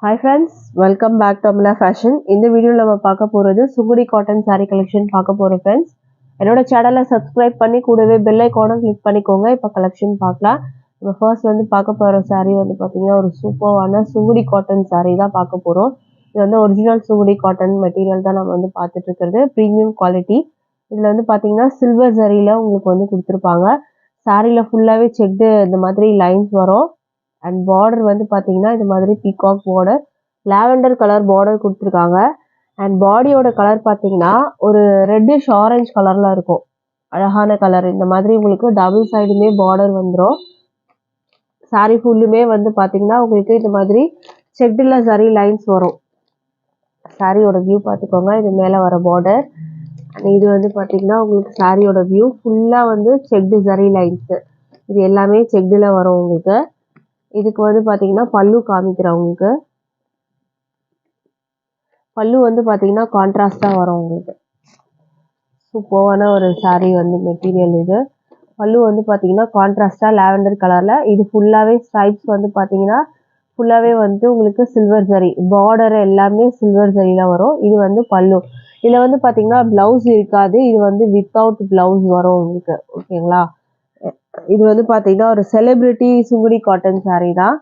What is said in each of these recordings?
Hi friends, welcome back to Amla Fashion. இந்த வீடியோல நம்ம பார்க்க போறது சுங்குடி காட்டன் saree collection பார்க்க போறோம் friends. என்னோட சேனலை சப்ஸ்கிரைப் பண்ணி கூடவே பெல் ஐகானை கிளிக் பண்ணிக்கோங்க. இப்போ கலெக்ஷன் பார்க்கலாம். நம்ம ஃபர்ஸ்ட் வந்து பார்க்க போற saree வந்து பாத்தீங்கன்னா ஒரு சூப்பரான சுங்குடி காட்டன் saree தான் பார்க்க போறோம். இது வந்து ஒரிஜினல் சுங்குடி காட்டன் மெட்டீரியல் தான் நம்ம வந்து பார்த்துட்டு இருக்கிறது. Premium quality. இதுல வந்து பாத்தீங்கன்னா சில்வர் ஜரியில உங்களுக்கு வந்து கொடுத்துருப்பாங்க. சாரியில ஃபுல்லாவே செக்டு இந்த மாதிரி லைன்ஸ் வரும். அண்ட் பார்டர் வந்து பார்த்தீங்கன்னா இது மாதிரி peacock border, lavender colour border கொடுத்துருக்காங்க. அண்ட் பாடியோட கலர் பார்த்தீங்கன்னா ஒரு ரெட்டிஷ் ஆரஞ்சு கலரில் இருக்கும். அழகான கலர். இந்த மாதிரி உங்களுக்கு டபுள் சைடுமே பார்டர் வந்துடும். சாரி ஃபுல்லுமே வந்து பார்த்தீங்கன்னா உங்களுக்கு இந்த மாதிரி செக்டில் சரி லைன்ஸ் வரும். சாரியோட வியூ பார்த்துக்கோங்க. இது மேலே வர பார்டர். இது வந்து பார்த்தீங்கன்னா உங்களுக்கு சாரியோட வியூ ஃபுல்லாக வந்து செக்டு சரி லைன்ஸு. இது எல்லாமே செக்டில் வரும் உங்களுக்கு. இதுக்கு வந்து பார்த்தீங்கன்னா பல்லு காமிக்கிறேன் உங்களுக்கு. பல்லு வந்து பார்த்தீங்கன்னா கான்ட்ராஸ்டாக வரும் உங்களுக்கு. சூப்பரான ஒரு சாரீ வந்து மெட்டீரியல் இது. பல்லு வந்து பார்த்தீங்கன்னா கான்ட்ராஸ்டாக லாவெண்டர் கலரில். இது ஃபுல்லாகவே ஸ்ட்ரைப்ஸ் வந்து பார்த்தீங்கன்னா ஃபுல்லாகவே வந்து உங்களுக்கு சில்வர் ஜரி பார்டர் எல்லாமே சில்வர் ஜரியில் வரும். இது வந்து பல்லு. இதில் வந்து பார்த்தீங்கன்னா ப்ளவுஸ் இருக்காது. இது வந்து வித்தவுட் ப்ளவுஸ் வரும் உங்களுக்கு. ஓகேங்களா? இது வந்து பார்த்தீங்கன்னா ஒரு செலிப்ரிட்டி சுங்குடி காட்டன் சாரீ தான்.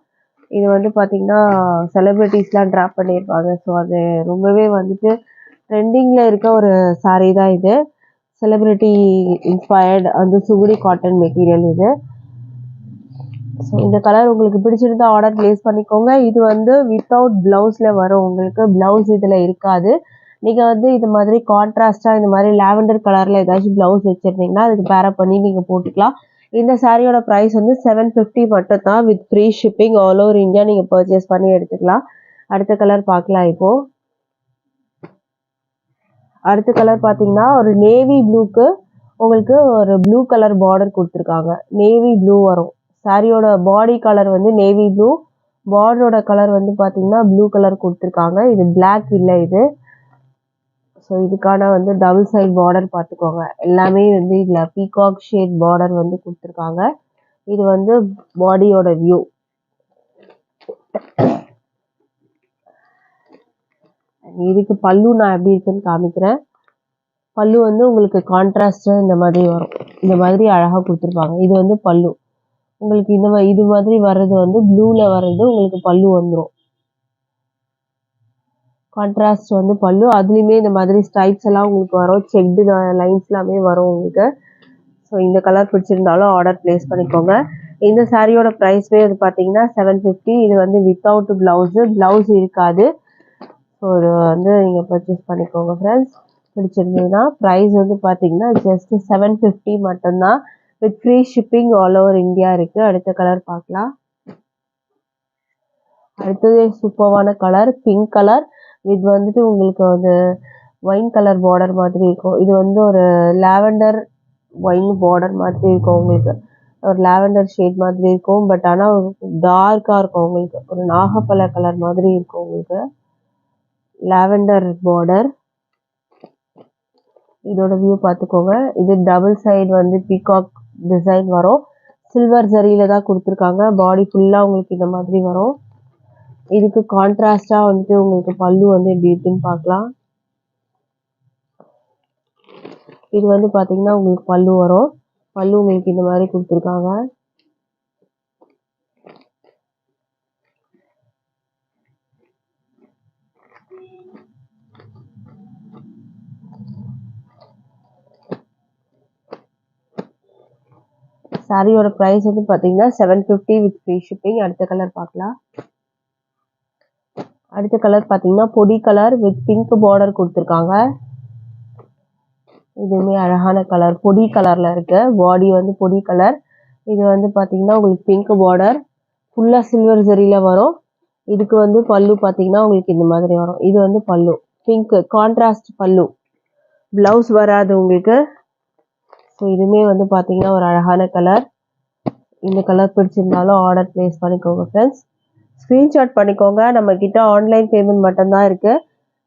இது வந்து பார்த்தீங்கன்னா செலிப்ரிட்டிஸ்லாம் ட்ராப் பண்ணியிருப்பாங்க. ஸோ அது ரொம்பவே வந்துட்டு ட்ரெண்டிங்கில் இருக்க ஒரு சாரீ தான் இது. செலிப்ரிட்டி இன்ஸ்பயர்டு அந்த சுங்குடி காட்டன் மெட்டீரியல் இது. ஸோ இந்த கலர் உங்களுக்கு பிடிச்சிருந்தா ஆர்டர் ப்ளேஸ் பண்ணிக்கோங்க. இது வந்து வித்தவுட் ப்ளவுஸில் வரும் உங்களுக்கு. ப்ளவுஸ் இதில் இருக்காது. நீங்கள் வந்து இது மாதிரி கான்ட்ராஸ்டாக இந்த மாதிரி லாவெண்டர் கலரில் ஏதாச்சும் ப்ளவுஸ் வச்சுருந்தீங்கன்னா அதுக்கு பேரப் பண்ணி நீங்கள் போட்டுக்கலாம். இந்த சாரியோட ப்ரைஸ் வந்து 750 மட்டும் தான். With free shipping all over India நீங்கள் பர்ச்சேஸ் பண்ணி எடுத்துக்கலாம். அடுத்த கலர் பார்க்கலாம். இப்போது அடுத்த கலர் பார்த்தீங்கன்னா ஒரு நேவி ப்ளூக்கு உங்களுக்கு ஒரு ப்ளூ கலர் பார்டர் கொடுத்துருக்காங்க. நேவி ப்ளூ வரும். சாரியோட பாடி கலர் வந்து நேவி ப்ளூ, பார்டரோட கலர் வந்து பார்த்தீங்கன்னா ப்ளூ கலர் கொடுத்துருக்காங்க. இது பிளாக் இல்லை இது. ஸோ இதுக்கான வந்து டபுள் சைட் பார்டர் பார்த்துக்கோங்க. எல்லாமே வந்து இதில் பீகாக் ஷேட் பார்டர் வந்து கொடுத்துருக்காங்க. இது வந்து பாடியோட வியூ. இதுக்கு பல்லு நான் எப்படி இருக்குன்னு காமிக்கிறேன். பல்லு வந்து உங்களுக்கு கான்ட்ராஸ்டாக இந்த மாதிரி வரும். இந்த மாதிரி அழகாக கொடுத்துருப்பாங்க. இது வந்து பல்லு உங்களுக்கு. இது மாதிரி வர்றது வந்து ப்ளூவில் வர்றது உங்களுக்கு பல்லு வந்துடும். கான்ட்ராஸ்ட் வந்து பல்லு. அதுலேயுமே இந்த மாதிரி ஸ்ட்ரைப்ஸ் எல்லாம் உங்களுக்கு வரும். செக்டு லைன்ஸ் எல்லாமே வரும் உங்களுக்கு. ஸோ இந்த கலர் பிடிச்சிருந்தாலும் ஆர்டர் ப்ளேஸ் பண்ணிக்கோங்க. இந்த சாரியோட ப்ரைஸ்மே வந்து பார்த்தீங்கன்னா 750. இது வந்து வித்தவுட் ப்ளவுஸ் இருக்காது. ஸோ இது வந்து நீங்கள் பர்ச்சேஸ் பண்ணிக்கோங்க ஃப்ரெண்ட்ஸ். பிடிச்சிருந்ததுன்னா ப்ரைஸ் வந்து பார்த்தீங்கன்னா ஜஸ்ட் 750 மட்டும்தான். With free shipping all over India இருக்குது. அடுத்த கலர் பார்க்கலாம். அடுத்தது சூப்பரான கலர் பிங்க் கலர். இது வந்துட்டு உங்களுக்கு வந்து ஒயின் கலர் பார்டர் மாதிரி இருக்கும். இது வந்து ஒரு லாவெண்டர் ஒயின் பார்டர் மாதிரி இருக்கும் உங்களுக்கு. ஒரு லாவெண்டர் ஷேட் மாதிரி இருக்கும். பட் ஆனால் டார்க்காக இருக்கும் உங்களுக்கு. ஒரு நாகப்பழ கலர் மாதிரி இருக்கும் உங்களுக்கு. Lavender border. இதோட வியூ பார்த்துக்கோங்க. இது டபுள் சைடு வந்து பீகாக் டிசைன் வரும். சில்வர் ஜரியில தான் கொடுத்துருக்காங்க. பாடி ஃபுல்லாக உங்களுக்கு இந்த மாதிரி வரும். இதுக்கு கான்ட்ராஸ்டாக வந்துட்டு உங்களுக்கு பல்லு வந்து எப்படி இருக்குன்னு பார்க்கலாம். இது வந்து பார்த்தீங்கன்னா உங்களுக்கு பல்லு வரும். பல்லு உங்களுக்கு இந்த மாதிரி கொடுத்துருக்காங்க. சாரியோட ப்ரைஸ் வந்து பார்த்தீங்கன்னா 750 வித் ஃப்ரீ ஷிப்பிங். அடுத்த கலர் பார்க்கலாம். அடுத்த கலர் பார்த்தீங்கன்னா பொடி கலர் வித் பிங்க் பார்டர் கொடுத்துருக்காங்க. இதுவுமே அழகான கலர். பொடி கலரில் இருக்கு. பாடி வந்து பொடி கலர். இது வந்து பார்த்தீங்கன்னா உங்களுக்கு பிங்க் பார்டர் ஃபுல்லாக சில்வர் ஜரியில் வரும். இதுக்கு வந்து பல்லு பார்த்தீங்கன்னா உங்களுக்கு இந்த மாதிரி வரும். இது வந்து பல்லு பிங்க் கான்ட்ராஸ்ட் பல்லு. ப்ளவுஸ் வராது உங்களுக்கு. ஸோ இதுவுமே வந்து பார்த்தீங்கன்னா ஒரு அழகான கலர். இந்த கலர் பிடிச்சிருந்தாலும் ஆர்டர் ப்ளேஸ் பண்ணிக்கோங்க ஃப்ரெண்ட்ஸ். ஸ்க்ரீன்ஷாட் பண்ணிக்கோங்க. நம்மக்கிட்ட ஆன்லைன் பேமெண்ட் மட்டும்தான் இருக்குது.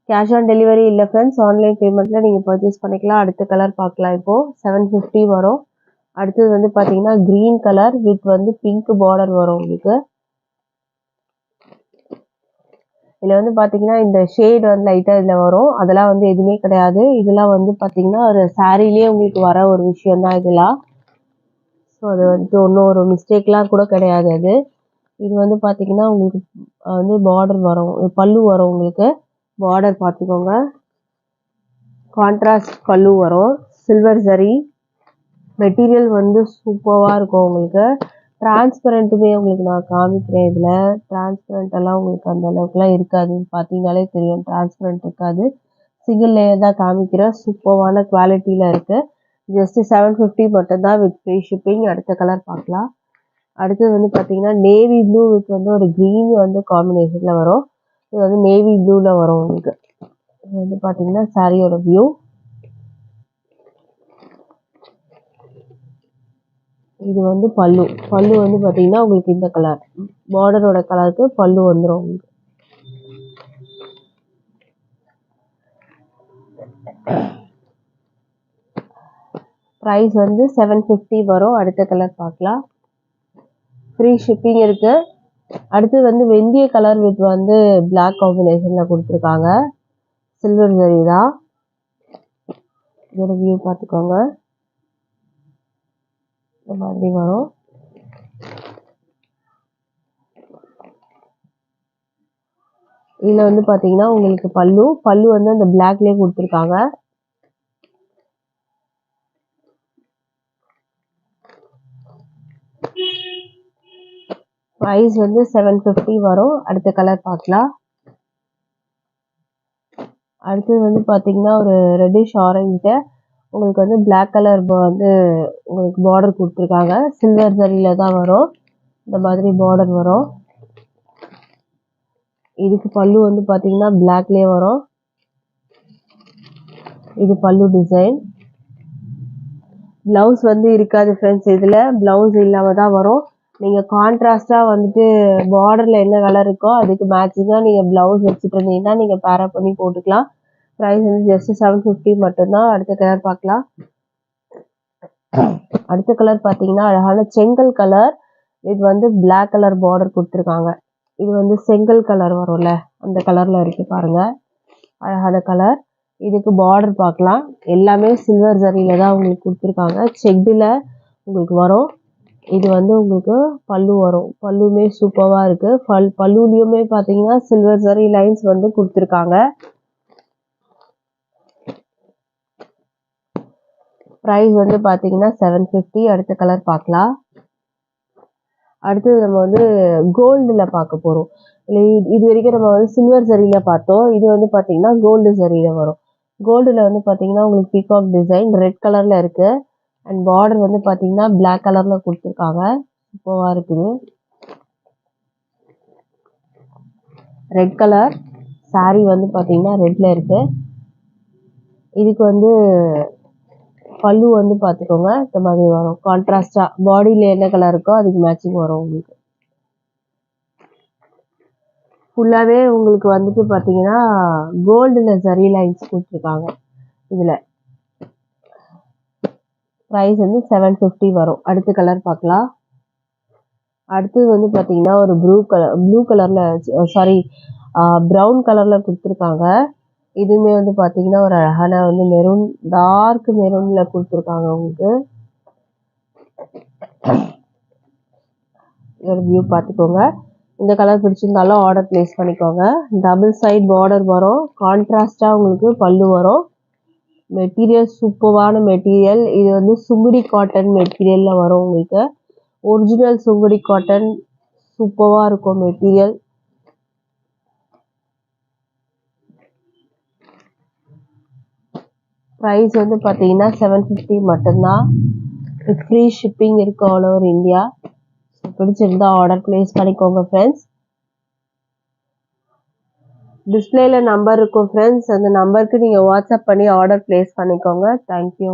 கேஷ் ஆன் டெலிவரி இல்லை ஃப்ரெண்ட்ஸ். ஆன்லைன் பேமெண்ட்டில் நீங்கள் பர்ச்சேஸ் பண்ணிக்கலாம். அடுத்த கலர் பார்க்கலாம். இப்போது 750 வரும். அடுத்தது வந்து பார்த்தீங்கன்னா க்ரீன் கலர் வித் வந்து பிங்க் பார்டர் வரும் உங்களுக்கு. இதில் வந்து பார்த்தீங்கன்னா இந்த ஷேட் வந்து லைட்டாக இதில் வரும், அதெல்லாம் வந்து எதுவுமே கிடையாது. இதெல்லாம் வந்து பார்த்தீங்கன்னா ஒரு சாரீலேயே உங்களுக்கு வர ஒரு விஷயந்தான் இதெல்லாம். ஸோ அது வந்துட்டு ஒன்றும் ஒரு மிஸ்டேக்லாம் கூட கிடையாது அது. இது வந்து பார்த்தீங்கன்னா உங்களுக்கு வந்து பார்டர் வரும், பல்லு வரும். உங்களுக்கு பார்டர் பார்த்துக்கோங்க, கான்ட்ராஸ்ட் பல்லு வரும், சில்வர் ஜரி. மெட்டீரியல் வந்து சூப்பராக இருக்கும் உங்களுக்கு. டிரான்ஸ்பரண்ட்டுமே உங்களுக்கு நான் காமிக்கிறேன். இதில் டிரான்ஸ்பரண்ட் எல்லாம் உங்களுக்கு அந்த அளவுக்குலாம் இருக்காது, பார்த்தீங்கனாலே தெரியும் டிரான்ஸ்பரண்ட் இருக்காது. சிங்கிள் லேயர் தான் காமிக்கிறேன். சூப்பரான குவாலிட்டியில் இருக்குது. ஜஸ்ட்டு 750 மட்டும்தான் வித் ஃப்ரீ ஷிப்பிங். அடுத்த கலர் பார்க்கலாம். அடுத்தது வந்து பார்த்தீங்கன்னா நேவி ப்ளூ வித் வந்து ஒரு க்ரீன் வந்து காம்பினேஷனில் வரும். இது வந்து நேவி ப்ளூவில் வரும் உங்களுக்கு. இது வந்து பார்த்தீங்கன்னா சாரியோட வியூ. இது வந்து பல்லு. பல்லு வந்து பார்த்தீங்கன்னா உங்களுக்கு இந்த கலர் பார்டரோட கலருக்கு பல்லு வந்துடும் உங்களுக்கு. ப்ரைஸ் வந்து 750 வரும். அடுத்த கலர் பார்க்கலாம். ஃப்ரீ ஷிப்பிங் இருக்கு. அடுத்தது வந்து வெந்தய கலர் வித் வந்து பிளாக் காம்பினேஷனில் கொடுத்துருக்காங்க. சில்வர் ஜரி தான். இதோட வியூ பார்த்துக்கோங்க, இந்த மாதிரி வரும். இதில் வந்து பார்த்தீங்கன்னா உங்களுக்கு பல்லு வந்து அந்த பிளாக்லேயே கொடுத்துருக்காங்க. ப்ரைஸ் வந்து 750 வரும். அடுத்த கலர் பார்க்கலாம். அடுத்தது வந்து பார்த்தீங்கன்னா ஒரு ரெட்டிஷ் ஆரஞ்சு, உங்களுக்கு வந்து பிளாக் கலர் வந்து உங்களுக்கு பார்டர் கொடுத்துருக்காங்க. சில்வர் ஜரியில் தான் வரும், இந்த மாதிரி பார்டர் வரும். இதுக்கு பல்லு வந்து பார்த்தீங்கன்னா பிளாக்லேயே வரும். இது பல்லு டிசைன். ப்ளவுஸ் வந்து இருக்காது ஃப்ரெண்ட்ஸ், இதில் ப்ளவுஸ் இல்லாமல் தான் வரும். நீங்கள் கான்ட்ராஸ்டாக வந்துட்டு பார்டரில் என்ன கலர் இருக்கோ அதுக்கு மேட்சிங்காக நீங்கள் ப்ளவுஸ் வச்சுட்டு இருந்தீங்கன்னா நீங்கள் பேரப் பண்ணி போட்டுக்கலாம். ப்ரைஸ் வந்து ஜஸ்ட் 750 மட்டும்தான். அடுத்த கலர் பார்க்கலாம். அடுத்த கலர் பார்த்தீங்கன்னா அழகான செங்கல் கலர். இது வந்து பிளாக் கலர் பார்டர் கொடுத்துருக்காங்க. இது வந்து செங்கல் கலர் வரும்ல, அந்த கலரில் இருக்குது பாருங்கள், அழகான கலர். இதுக்கு பார்டர் பார்க்கலாம். எல்லாமே சில்வர் ஜரியில் தான் உங்களுக்கு கொடுத்துருக்காங்க. செக்டில் உங்களுக்கு வரும். இது வந்து உங்களுக்கு பல்லு வரும். பல்லுமே சூப்பராக இருக்குது. பல்லுலேயுமே பார்த்தீங்கன்னா சில்வர் ஜரி லைன்ஸ் வந்து கொடுத்துருக்காங்க. ப்ரைஸ் வந்து பார்த்தீங்கன்னா 750. அடுத்த கலர் பார்க்கலாம். அடுத்தது நம்ம வந்து கோல்டில் பார்க்க போகிறோம். இது வரைக்கும் நம்ம வந்து சில்வர் ஜரியில் பார்த்தோம். இது வந்து பார்த்தீங்கன்னா கோல்டு ஜரியில் வரும். கோல்டில் வந்து பார்த்தீங்கன்னா உங்களுக்கு பீகாக் டிசைன் ரெட் கலரில் இருக்குது. அண்ட் பார்டர் வந்து பார்த்தீங்கன்னா பிளாக் கலரில் கொடுத்துருக்காங்க. சூப்பராக இருக்குது. ரெட் கலர் சாரீ வந்து பார்த்தீங்கன்னா ரெட்டில் இருக்குது. இதுக்கு வந்து பல்லு வந்து பார்த்துக்கோங்க, இந்த மாதிரி வரும். கான்ட்ராஸ்டாக பாடியில் என்ன கலர் இருக்கோ அதுக்கு மேட்சிங் வரும் உங்களுக்கு. ஃபுல்லாகவே உங்களுக்கு வந்துட்டு பார்த்தீங்கன்னா கோல்டில் ஜரி லைன்ஸ் கொடுத்துருக்காங்க இதில். ப்ரைஸ் வந்து 750 வரும். அடுத்த கலர் பார்க்கலாம். அடுத்தது வந்து பார்த்தீங்கன்னா ஒரு ப்ளூ கலரில் ப்ரௌன் கலரில் கொடுத்துருக்காங்க. இதுவுமே வந்து பார்த்தீங்கன்னா ஒரு அழகான வந்து மெரூன், டார்க் மெரூனில் கொடுத்துருக்காங்க உங்களுக்கு. இதோட வியூ பார்த்துக்கோங்க. இந்த கலர் பிடிச்சிருந்தாலும் ஆர்டர் ப்ளேஸ் பண்ணிக்கோங்க. டபுள் சைட் பார்டர் வரும். கான்ட்ராஸ்டாக உங்களுக்கு பல்லு வரும். மெட்டீரியல் சூப்பரான மெட்டீரியல். இது வந்து சுங்குடி காட்டன் மெட்டீரியலில் வரும் உங்களுக்கு. ஒரிஜினல் சுங்குடி காட்டன் சூப்பராக இருக்கும் மெட்டீரியல். ப்ரைஸ் வந்து பார்த்தீங்கன்னா 750 மட்டும்தான். ஃப்ரீ ஷிப்பிங் இருக்குது ஆல் ஓவர் இந்தியா. பிடிச்சிருந்தா ஆர்டர் ப்ளேஸ் பண்ணிக்கோங்க ஃப்ரெண்ட்ஸ். டிஸ்பிளேல நம்பர் இருக்கும் ஃப்ரெண்ட்ஸ், அந்த நம்பருக்கு நீங்கள் வாட்ஸ்அப் பண்ணி ஆர்டர் ப்ளேஸ் பண்ணிக்கோங்க. தேங்க்யூ.